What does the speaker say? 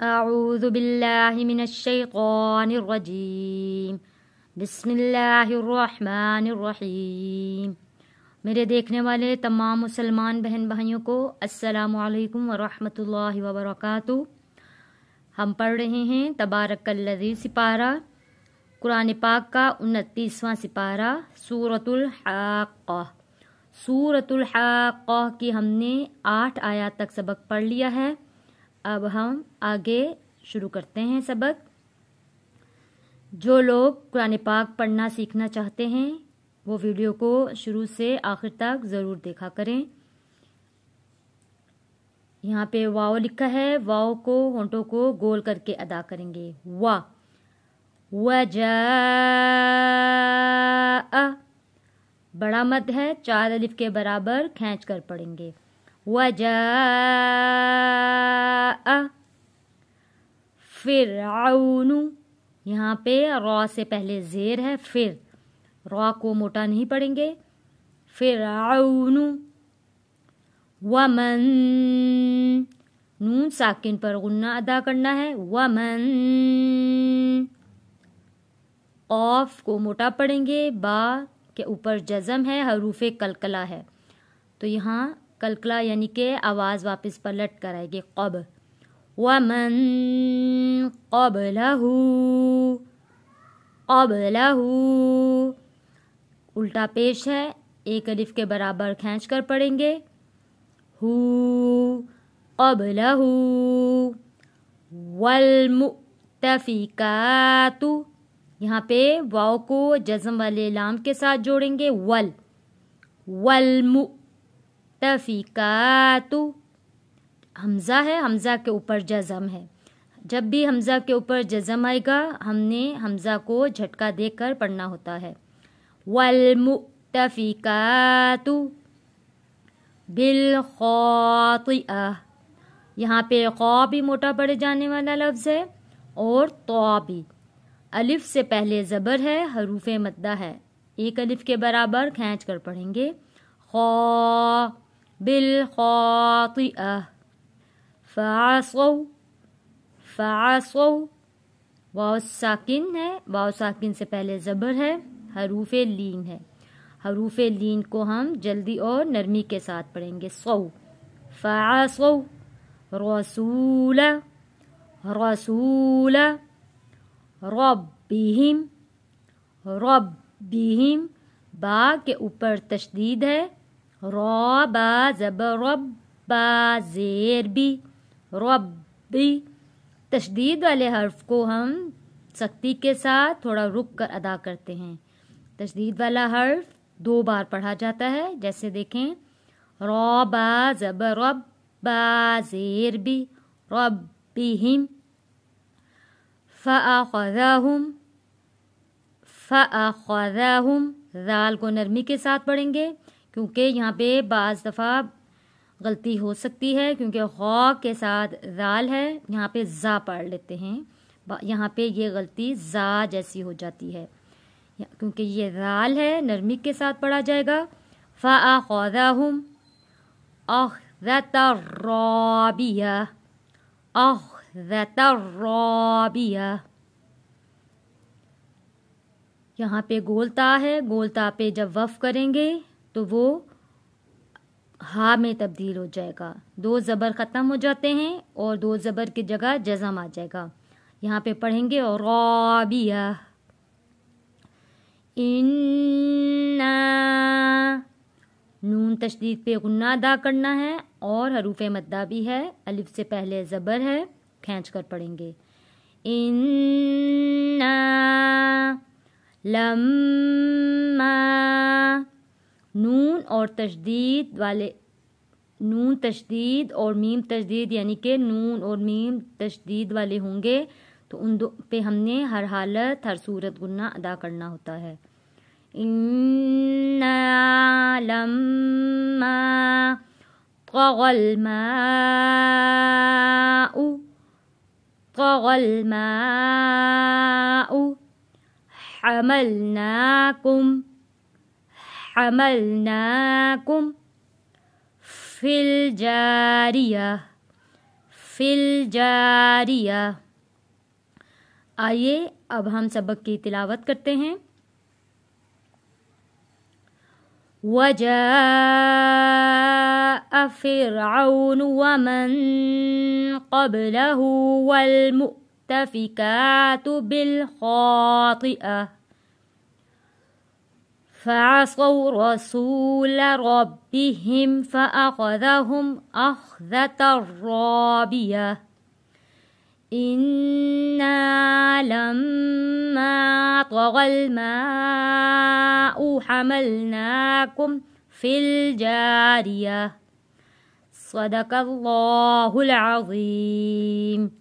अऊज़ु बिल्लाहि मिनश्शैतानिर्रजीम बिस्मिल्लाहिर्रहमानिर्रहीम। मेरे देखने वाले तमाम मुसलमान बहन भाइयों को अस्सलामु अलैकुम व रहमतुल्लाहि व बरकातुहू। हम पढ़ रहे हैं तबारकल्लज़ी सिपारा, कुरान पाक का 29वां सिपारा, सूरतुल हाक़्क़ा। सूरतुल हाक़्क़ा की हमने 8 आयत तक सबक पढ़ लिया है। अब हम आगे शुरू करते हैं सबक। जो लोग कुरान पाक पढ़ना सीखना चाहते हैं वो वीडियो को शुरू से आखिर तक ज़रूर देखा करें। यहाँ पे वाव लिखा है, वाव को होंठों को गोल करके अदा करेंगे। वा वजाअ बड़ा मद है, 4 अलिफ के बराबर खींच कर पढ़ेंगे। वजाअ फिरऔनु, यहाँ पे रॉ से पहले जेर है, फिर रॉ को मोटा नहीं पढ़ेंगे। फिरऔनु वमन, नून साकिन पर गुन्ना अदा करना है। वमन, ऑफ को मोटा पढ़ेंगे, बा के ऊपर जज़म है, हरूफे कलकला है, तो यहाँ कलकला यानी कि आवाज़ वापस पलट कर आएगी। क़ब वमन क़बलहू, क़बलहू उल्टा पेश है, 1 अलिफ के बराबर खींच कर पढ़ेंगे। हू क़बलहू वल्मुअ्तफ़िकातु, यहाँ पे वाव को जज़म वाले लाम के साथ जोड़ेंगे। वल्मुअ्तफ़िकातु, हमज़ा है, हमज़ा के ऊपर जज़म है। जब भी हमज़ा के ऊपर जज़म आएगा हमने हमज़ा को झटका देकर पढ़ना होता है। वल्मुअ्तफ़िकातु बिलख़ातिआ, यहाँ पे क़ा भी मोटा पड़े जाने वाला लफ्ज़ है और तौ भी। अलिफ से पहले ज़बर है, हरूफ़े मद्दा है, 1 अलिफ के बराबर खींच कर पढ़ेंगे। ख़ा बिलख़ातिआ फ़असौ, फ़असौ वाव साकिन है, वाव साकिन से पहले ज़बर है, हरूफ़े लीन है, हरूफ़े लीन को हम जल्दी और नरमी के साथ पढ़ेंगे। सौ फ़असौ रसूल, रसूल रब्बिहिम, रब्बिहिम बा के ऊपर तशदीद है, रौ बा ज़बर रब्बा ज़ेर भी, रब्बी तशदीद वाले हर्फ को हम सख्ती के साथ थोड़ा रुक कर अदा करते हैं। तशदीद वाला हर्फ 2 बार पढ़ा जाता है, जैसे देखें, रौ बा ज़बर रब्बा ज़ेर भी, रब्बिहिम। फ़अख़ज़हुम, फ़अख़ज़हुम ज़ाल को नरमी के साथ पढ़ेंगे क्योंकि यहाँ पे बाज़ दफ़ा गलती हो सकती है, क्योंकि ग़ौ के साथ ज़ाल है, यहाँ पे ज़ा पढ़ लेते हैं, यहाँ पे ये गलती ज़ा जैसी हो जाती है, क्योंकि ये ज़ाल है, नरमी के साथ पढ़ा जाएगा। फ़अख़ज़हुम अख़ज़तन राबिया, अख़ज़तन राबिया, यहाँ पे गोलता है, गोलता पे जब वफ़ करेंगे तो वो हा में तब्दील हो जाएगा, 2 ज़बर ख़त्म हो जाते हैं और 2 ज़बर की जगह जज़म आ जाएगा। यहाँ पे पढ़ेंगे और राबिया। इन्ना, नून तशदीद पे गुन्ना अदा करना है और हरूफ़े मद्दा भी है, अलिफ से पहले ज़बर है, खींच कर पढ़ेंगे। इन्ना लम्मा, नून और तशदीद वाले, नून तशदीद और मीम तशदीद यानी कि नून और मीम तशदीद वाले होंगे तो उन दो पे हमने हर हालत हर सूरत गुन्ना अदा करना होता है। इन्ना लम्मा तग़ल माउ, तग़ल माउ हमलनाकुम, हमलनाकुम फिल जारिया, فی الجاریہ۔ آئیے اب ہم سبق کی تلاوت کرتے ہیں۔ وَجَاءَ فِرْعَوْنُ وَمَن قَبْلَهُ وَالْمُؤْتَفِكَاتُ بِالْخَاطِئَةِ فَعَصَوْا رَسُولَ رَبِّهِمْ فَأَخَذَهُمْ أَخْذَةً رَّابِيَةً إِنَّا لَمَّا طَغَى الْمَاءُ حَمَلْنَاكُمْ فِي الْجَارِيَةِ صدق اللہ العظیم۔